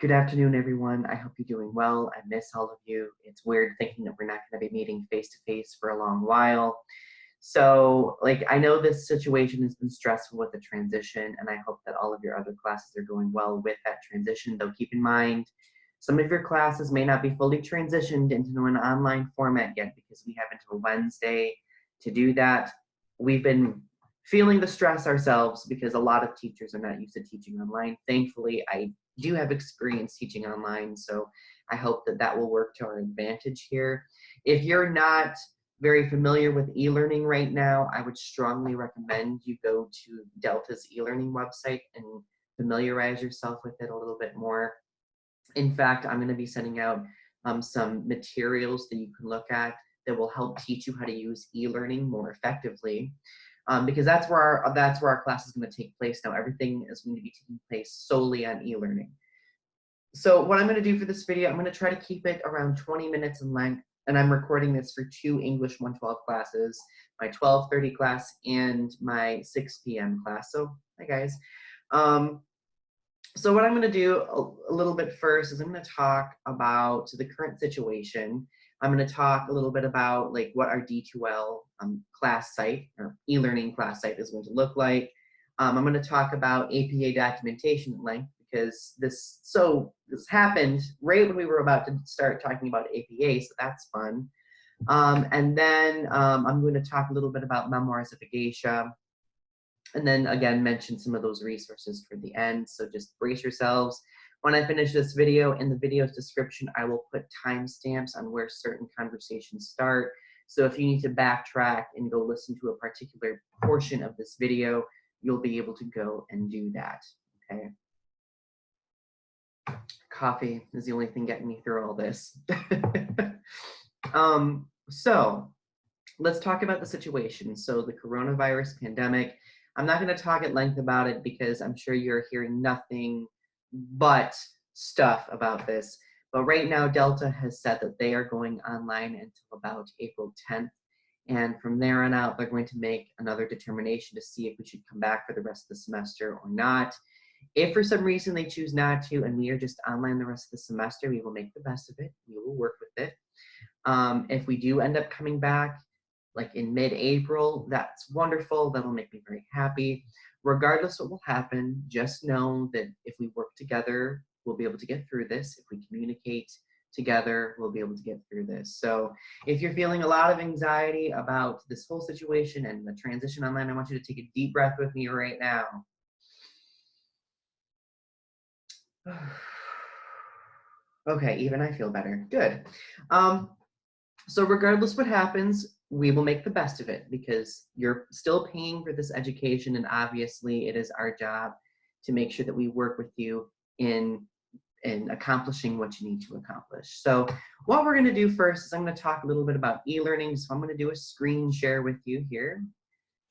Good afternoon, everyone. I hope you're doing well. I miss all of you. It's weird thinking that we're not going to be meeting face to face for a long while. So, I know this situation has been stressful with the transition, and I hope that all of your other classes are going well with that transition. Though, keep in mind, some of your classes may not be fully transitioned into an online format yet because we have until Wednesday to do that. We've been feeling the stress ourselves because a lot of teachers are not used to teaching online. Thankfully, I do have experience teaching online, so I hope that that will work to our advantage here. If you're not very familiar with e-learning right now, I would strongly recommend you go to Delta's e-learning website and familiarize yourself with it a little bit more. In fact, I'm going to be sending out some materials that you can look at that will help teach you how to use e-learning more effectively. Because that's where our class is going to take place now. Everything is going to be taking place solely on e-learning. So what I'm going to do for this video, I'm going to try to keep it around 20 minutes in length, and I'm recording this for 2 English 112 classes, my 12:30 class and my 6 p.m. class. So, hi guys. So what I'm going to do a little bit first is I'm going to talk about the current situation. I'm going to talk a little bit about what our D2L class site or e-learning class site is going to look like. I'm going to talk about APA documentation at length because this happened right when we were about to start talking about APA, so that's fun. And then I'm going to talk a little bit about Memoirs of a Geisha, and then again mention some of those resources for the end. So just brace yourselves. When I finish this video, in the video's description, I will put timestamps on where certain conversations start. So if you need to backtrack and go listen to a particular portion of this video, you'll be able to go and do that, okay? Coffee is the only thing getting me through all this. So let's talk about the situation. So the coronavirus pandemic, I'm not going to talk at length about it because I'm sure you're hearing nothing but stuff about this. But right now, Delta has said that they are going online until about April 10th. And from there on out, they're going to make another determination to see if we should come back for the rest of the semester or not. If for some reason they choose not to and we are just online the rest of the semester, we will make the best of it. We will work with it. If we do end up coming back, in mid-April, that's wonderful. That'll make me very happy. Regardless what will happen, just know that if we work together, we'll be able to get through this. If we communicate together, we'll be able to get through this. So if you're feeling a lot of anxiety about this whole situation and the transition online, I want you to take a deep breath with me right now. Okay, even I feel better. Good. So regardless what happens, we will make the best of it because you're still paying for this education, and obviously it is our job to make sure that we work with you in accomplishing what you need to accomplish. So what we're going to do first is I'm going to talk a little bit about e-learning. So I'm going to do a screen share with you here.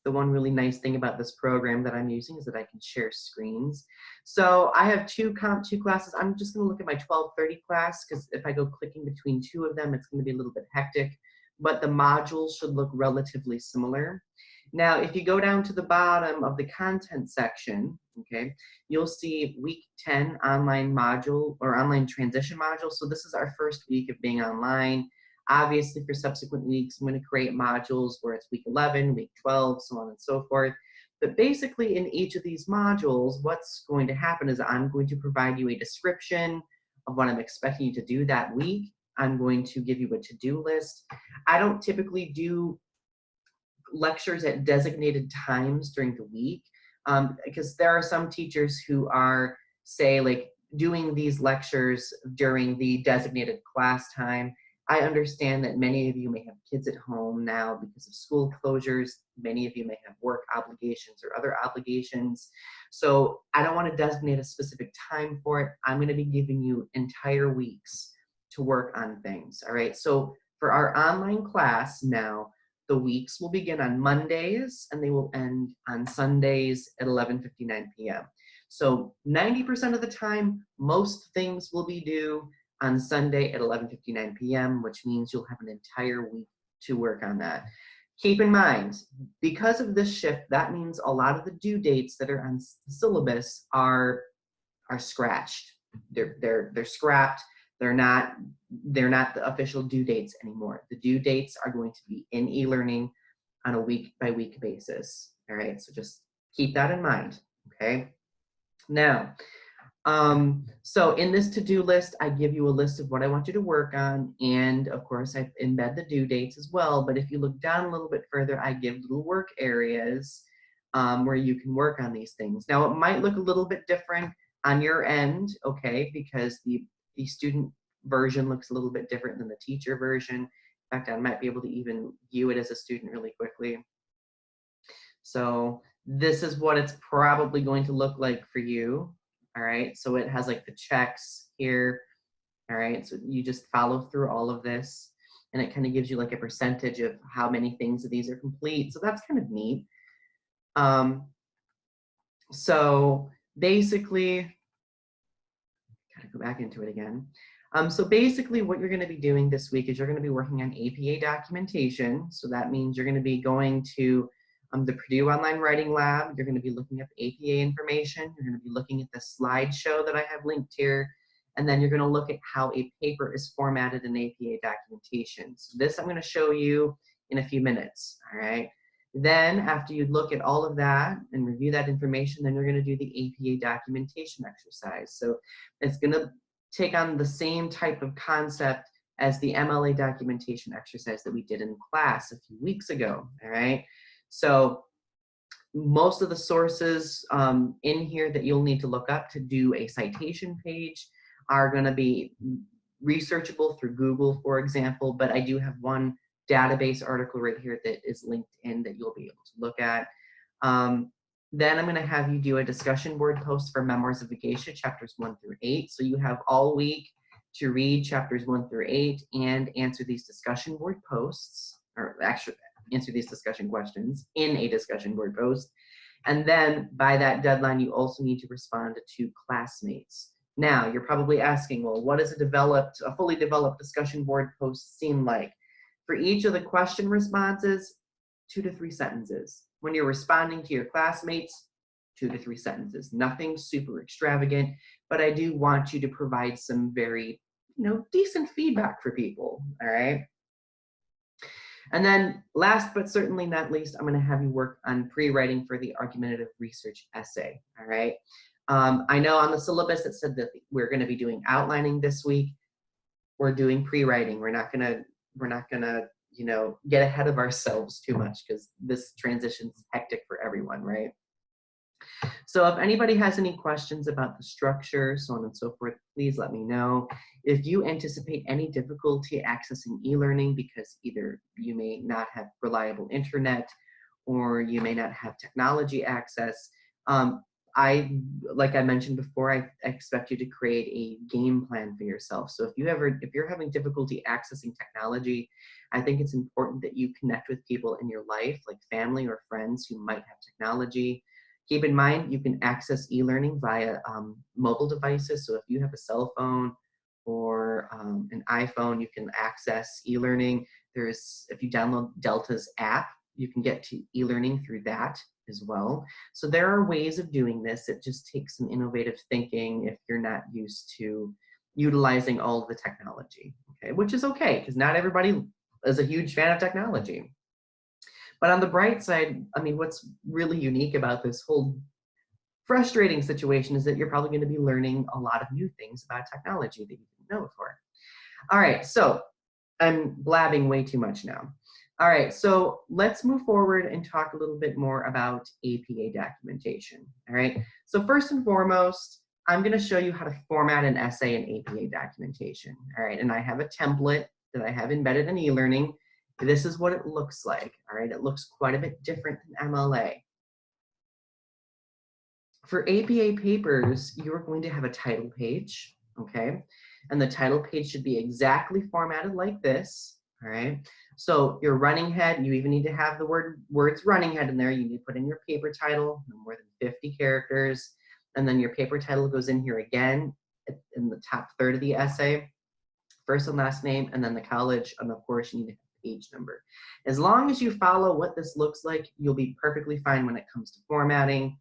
The one really nice thing about this program that I'm using is that I can share screens. So I have two classes. I'm just going to look at my 12:30 class because if I go clicking between two of them, it's going to be a little bit hectic. But the modules should look relatively similar. Now, if you go down to the bottom of the content section, okay, you'll see week 10 online module or online transition module. So this is our first week of being online. Obviously, for subsequent weeks, I'm going to create modules where it's week 11, week 12, so on and so forth. But basically, in each of these modules, what's going to happen is I'm going to provide you a description of what I'm expecting you to do that week. I'm going to give you a to-do list. I don't typically do lectures at designated times during the week because there are some teachers who are, say, doing these lectures during the designated class time. I understand that many of you may have kids at home now because of school closures. Many of you may have work obligations or other obligations. So I don't want to designate a specific time for it. I'm going to be giving you entire weeks to work on things, all right? So for our online class now, the weeks will begin on Mondays and they will end on Sundays at 11:59 p.m. So 90% of the time, most things will be due on Sunday at 11:59 p.m., which means you'll have an entire week to work on that. Keep in mind, because of this shift, that means a lot of the due dates that are on the syllabus are scratched. they're scrapped. They're not the official due dates anymore. The due dates are going to be in eLearning on a week by week basis. All right, so just keep that in mind. Okay. Now, so in this to-do list, I give you a list of what I want you to work on, and of course I embed the due dates as well. But if you look down a little bit further, I give little work areas where you can work on these things. Now it might look a little bit different on your end, okay, because the student version looks a little bit different than the teacher version. In fact, I might be able to even view it as a student really quickly. So this is what it's probably going to look like for you. All right, so it has like the checks here. All right, so you just follow through all of this, and it kind of gives you like a percentage of how many things of these are complete. So that's kind of neat. So basically, gotta go back into it again. So basically what you're gonna be doing this week is you're gonna be working on APA documentation. So that means you're gonna be going to the Purdue Online Writing Lab. You're gonna be looking at the APA information. You're gonna be looking at the slideshow that I have linked here. And then you're gonna look at how a paper is formatted in APA documentation. So this I'm gonna show you in a few minutes, all right? Then after you look at all of that and review that information, then you're gonna do the APA documentation exercise. So it's gonna take on the same type of concept as the MLA documentation exercise that we did in class a few weeks ago, all right? So most of the sources in here that you'll need to look up to do a citation page are gonna be researchable through Google, for example, but I do have one database article right here that is linked in that you'll be able to look at. Then I'm going to have you do a discussion board post for Memoirs of a Geisha, chapters 1 through 8. So you have all week to read chapters 1 through 8 and answer these discussion board posts, or actually answer these discussion questions in a discussion board post. And then by that deadline, you also need to respond to classmates. Now, you're probably asking, well, what does a fully developed discussion board post seem like? For each of the question responses, 2 to 3 sentences. When you're responding to your classmates, 2 to 3 sentences. Nothing super extravagant, but I do want you to provide some very, decent feedback for people, all right? And then last but certainly not least, I'm gonna have you work on pre-writing for the argumentative research essay, all right? I know on the syllabus it said that we're gonna be doing outlining this week. We're doing pre-writing. We're not gonna get ahead of ourselves too much because this transition's hectic for everyone, right? So if anybody has any questions about the structure, so on and so forth, please let me know. If you anticipate any difficulty accessing eLearning because either you may not have reliable internet or you may not have technology access, like I mentioned before, I expect you to create a game plan for yourself. So if you're having difficulty accessing technology, I think it's important that you connect with people in your life, like family or friends who might have technology. Keep in mind, you can access eLearning via mobile devices. So if you have a cell phone or an iPhone, you can access eLearning. If you download Delta's app, you can get to eLearning through that as well. So there are ways of doing this. It just takes some innovative thinking if you're not used to utilizing all of the technology, okay? Which is okay, because not everybody is a huge fan of technology. But on the bright side, I mean, what's really unique about this whole frustrating situation is that you're probably going to be learning a lot of new things about technology that you didn't know before. All right, so I'm blabbing way too much now. All right, so let's move forward and talk a little bit more about APA documentation. All right, so first and foremost, I'm going to show you how to format an essay in APA documentation. All right, and I have a template that I have embedded in eLearning. This is what it looks like. All right, it looks quite a bit different than MLA. For APA papers, you're going to have a title page, okay? And the title page should be exactly formatted like this, all right? So your running head, you even need to have the words running head in there. You need to put in your paper title, no more than 50 characters. And then your paper title goes in here again in the top third of the essay, first and last name, and then the college, and of course you need to have page number. As long as you follow what this looks like, you'll be perfectly fine when it comes to formatting.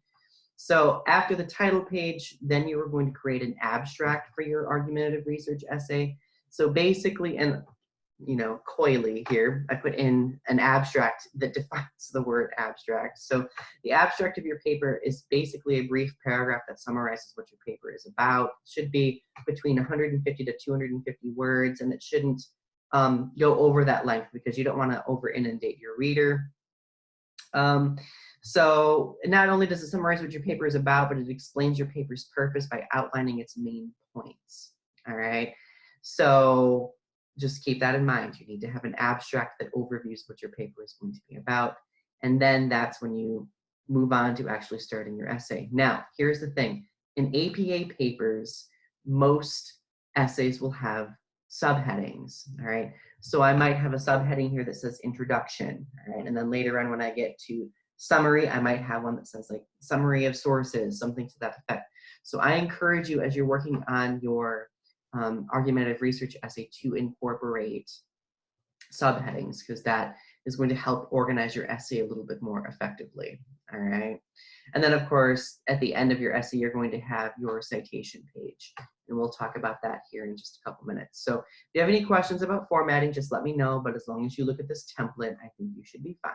So after the title page, then you are going to create an abstract for your argumentative research essay. So basically, and coyly here, I put in an abstract that defines the word abstract. So the abstract of your paper is basically a brief paragraph that summarizes what your paper is about. It should be between 150 to 250 words, and it shouldn't go over that length because you don't want to over inundate your reader. So not only does it summarize what your paper is about, but it explains your paper's purpose by outlining its main points. All right. So just keep that in mind. You need to have an abstract that overviews what your paper is going to be about. And then that's when you move on to actually starting your essay. Now, here's the thing. In APA papers, most essays will have subheadings, all right? So I might have a subheading here that says introduction, all right? And then later on when I get to summary, I might have one that says like summary of sources, something to that effect. So I encourage you as you're working on your argumentative research essay to incorporate subheadings because that is going to help organize your essay a little bit more effectively, all right? And then of course, at the end of your essay, you're going to have your citation page. And we'll talk about that here in just a couple minutes. So if you have any questions about formatting, just let me know. But as long as you look at this template, I think you should be fine.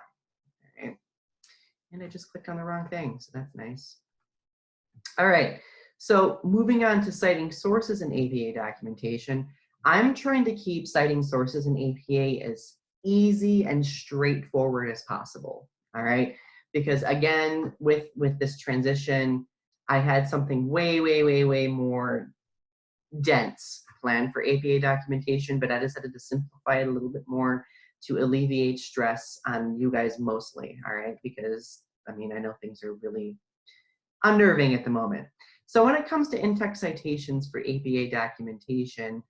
All right. And I just clicked on the wrong thing, so that's nice. All right. So moving on to citing sources in APA documentation, I'm trying to keep citing sources in APA as easy and straightforward as possible. All right. Because again, with this transition, I had something way more dense plan for APA documentation, but I decided to simplify it a little bit more to alleviate stress on you guys mostly, all right? Because, I mean, I know things are really unnerving at the moment. So when it comes to in-text citations for APA documentation,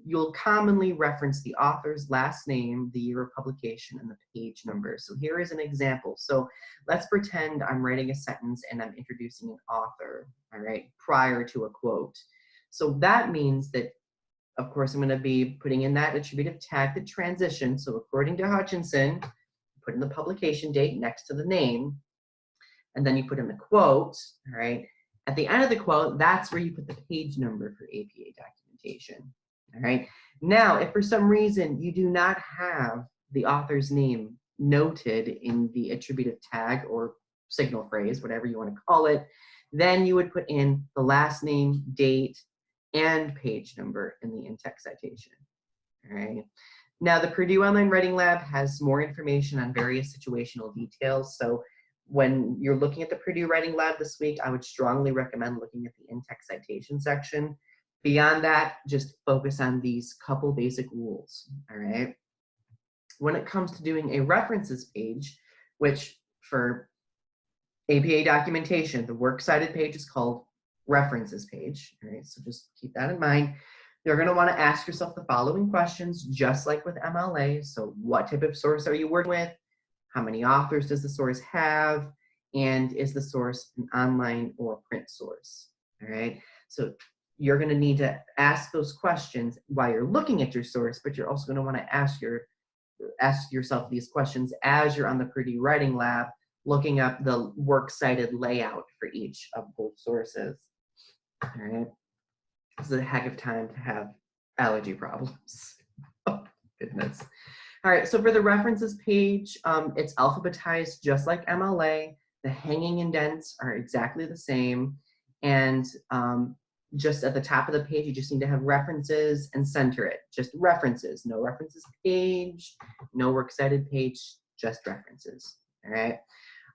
you'll commonly reference the author's last name, the year of publication, and the page number. So here is an example. So let's pretend I'm writing a sentence and I'm introducing an author, all right, prior to a quote. So that means that, of course, I'm going to be putting in that attributive tag, the transition. So according to Hutchinson, put in the publication date next to the name, and then you put in the quote, all right? At the end of the quote, that's where you put the page number for APA documentation, all right? Now, if for some reason you do not have the author's name noted in the attributive tag or signal phrase, whatever you want to call it, then you would put in the last name, date, and page number in the in-text citation, all right? Now, the Purdue Online Writing Lab has more information on various situational details, so when you're looking at the Purdue Writing Lab this week, I would strongly recommend looking at the in-text citation section. Beyond that, just focus on these couple basic rules, all right? When it comes to doing a references page, which for APA documentation, the works cited page is called references page, all right? So just keep that in mind. You're going to want to ask yourself the following questions, just like with MLA. So what type of source are you working with? How many authors does the source have? And is the source an online or print source? All right. So you're going to need to ask those questions while you're looking at your source, but you're also going to want to ask yourself these questions as you're on the Purdue Writing Lab, looking up the works cited layout for each of both sources. All right. This is a heck of time to have allergy problems. Oh, goodness. All right, so for the references page, it's alphabetized just like MLA. The hanging indents are exactly the same. And just at the top of the page, you just need to have references and center it. Just references, no references page, no works cited page, just references, all right?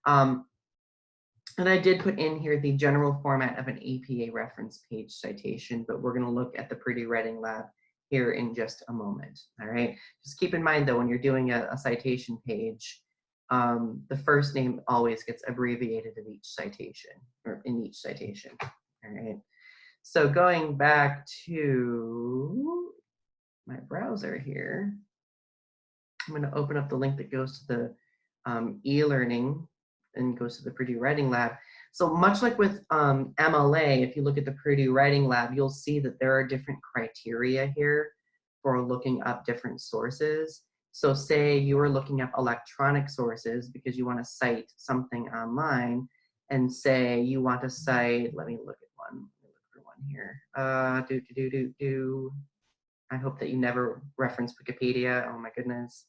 And I did put in here the general format of an APA reference page citation, but we're gonna look at the Purdue Writing Lab here in just a moment, all right? Just keep in mind though, when you're doing a citation page, the first name always gets abbreviated in each citation, or in each citation, all right? So going back to my browser here, I'm gonna open up the link that goes to the eLearning and goes to the Purdue Writing Lab. So much like with MLA, if you look at the Purdue Writing Lab, you'll see that there are different criteria here for looking up different sources. So say you are looking up electronic sources because you want to cite something online, and say you want to cite, let me look at one. Let me look for one here. I hope that you never reference Wikipedia. Oh my goodness.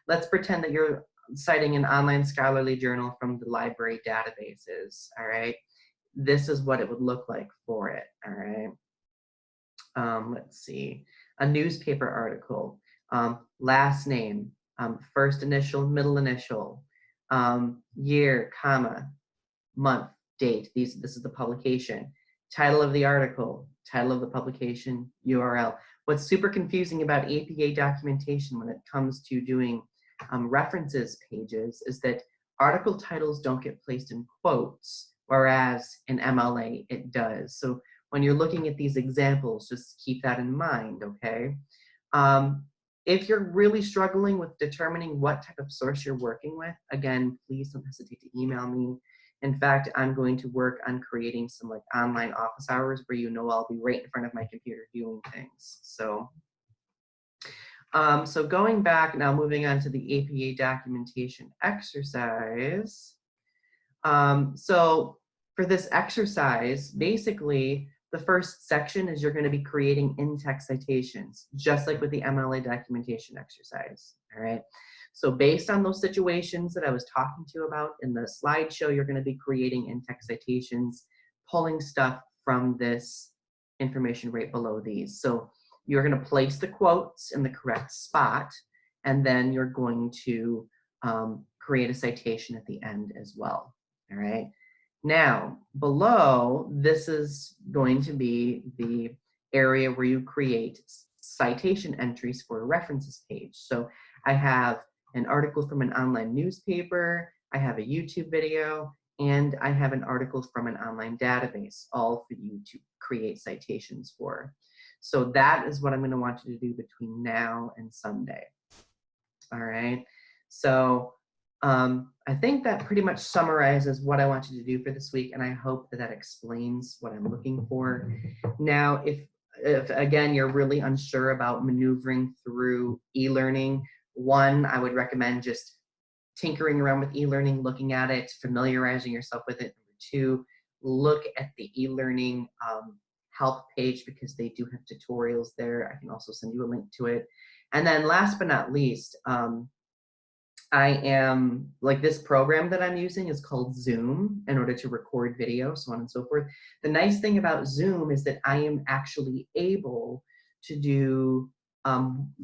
Let's pretend that you're citing an online scholarly journal from the library databases, all right? This is what it would look like for it, all right? Let's see, a newspaper article, last name, first initial, middle initial, year, comma, month, date. This is the publication. Title of the article, title of the publication, URL. What's super confusing about APA documentation when it comes to doing references pages is that article titles don't get placed in quotes, whereas in MLA it does. So when you're looking at these examples, just keep that in mind, okay? If you're really struggling with determining what type of source you're working with, again, please don't hesitate to email me. In fact, I'm going to work on creating some like online office hours where I'll be right in front of my computer doing things. So, so going back now, moving on to the APA documentation exercise. So for this exercise, basically, the first section is you're going to be creating in-text citations, just like with the MLA documentation exercise, all right? So based on those situations that I was talking to you about in the slideshow, you're going to be creating in-text citations, pulling stuff from this information right below these. So you're going to place the quotes in the correct spot, and then you're going to create a citation at the end as well, all right? Now, below, this is going to be the area where you create citation entries for a references page. So I have an article from an online newspaper, I have a YouTube video, and I have an article from an online database, all for you to create citations for. So that is what I'm going to want you to do between now and Sunday. All right. So I think that pretty much summarizes what I want you to do for this week, and I hope that that explains what I'm looking for. Now, if again, you're really unsure about maneuvering through e-learning, one, I would recommend just tinkering around with e-learning, looking at it, familiarizing yourself with it. Number two, look at the e-learning help page because they do have tutorials there. I can also send you a link to it. And then last but not least, I am, like this program that I'm using is called Zoom in order to record video, so on and so forth. The nice thing about Zoom is that I am actually able to do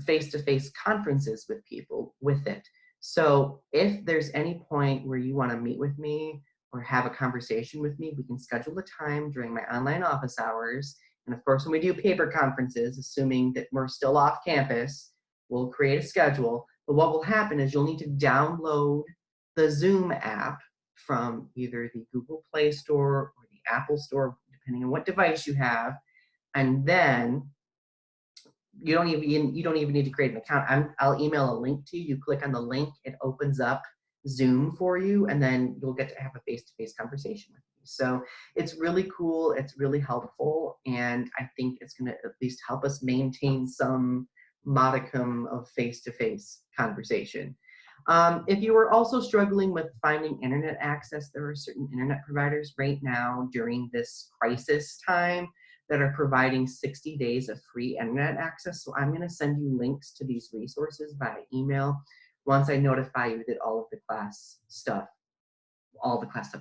face-to-face conferences with people with it. So if there's any point where you want to meet with me or have a conversation with me, we can schedule a time during my online office hours. And of course, when we do paper conferences, assuming that we're still off campus, we'll create a schedule. But what will happen is you'll need to download the Zoom app from either the Google Play Store or the Apple Store, depending on what device you have. And then you don't even need to create an account. I'll email a link to you. You click on the link, it opens up Zoom for you, and then you'll get to have a face-to-face conversation with me. So it's really cool, it's really helpful, and I think it's gonna at least help us maintain some modicum of face-to-face conversation. If you are also struggling with finding internet access, there are certain internet providers right now during this crisis time that are providing 60 days of free internet access. So I'm going to send you links to these resources by email once I notify you that all the class stuff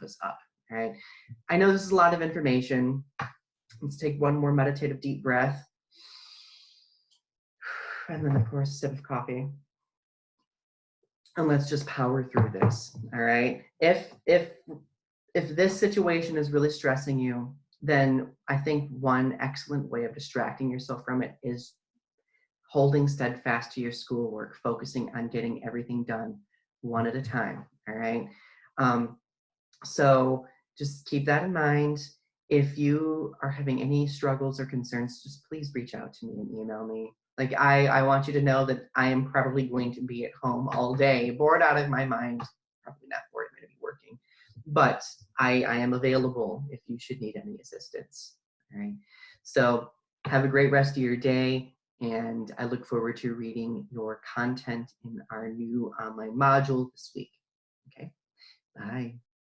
is up. All right. I know this is a lot of information. Let's take one more meditative deep breath. And then, of course, a sip of coffee. And let's just power through this. All right. If this situation is really stressing you, then I think one excellent way of distracting yourself from it is holding steadfast to your schoolwork, focusing on getting everything done one at a time, all right? So just keep that in mind. If you are having any struggles or concerns, just please reach out to me and email me. Like I want you to know that I am probably going to be at home all day, bored out of my mind, probably not bored, I'm going to be working. But I am available if you should need any assistance. All right. So have a great rest of your day, and I look forward to reading your content in our new online module this week. Okay. Bye.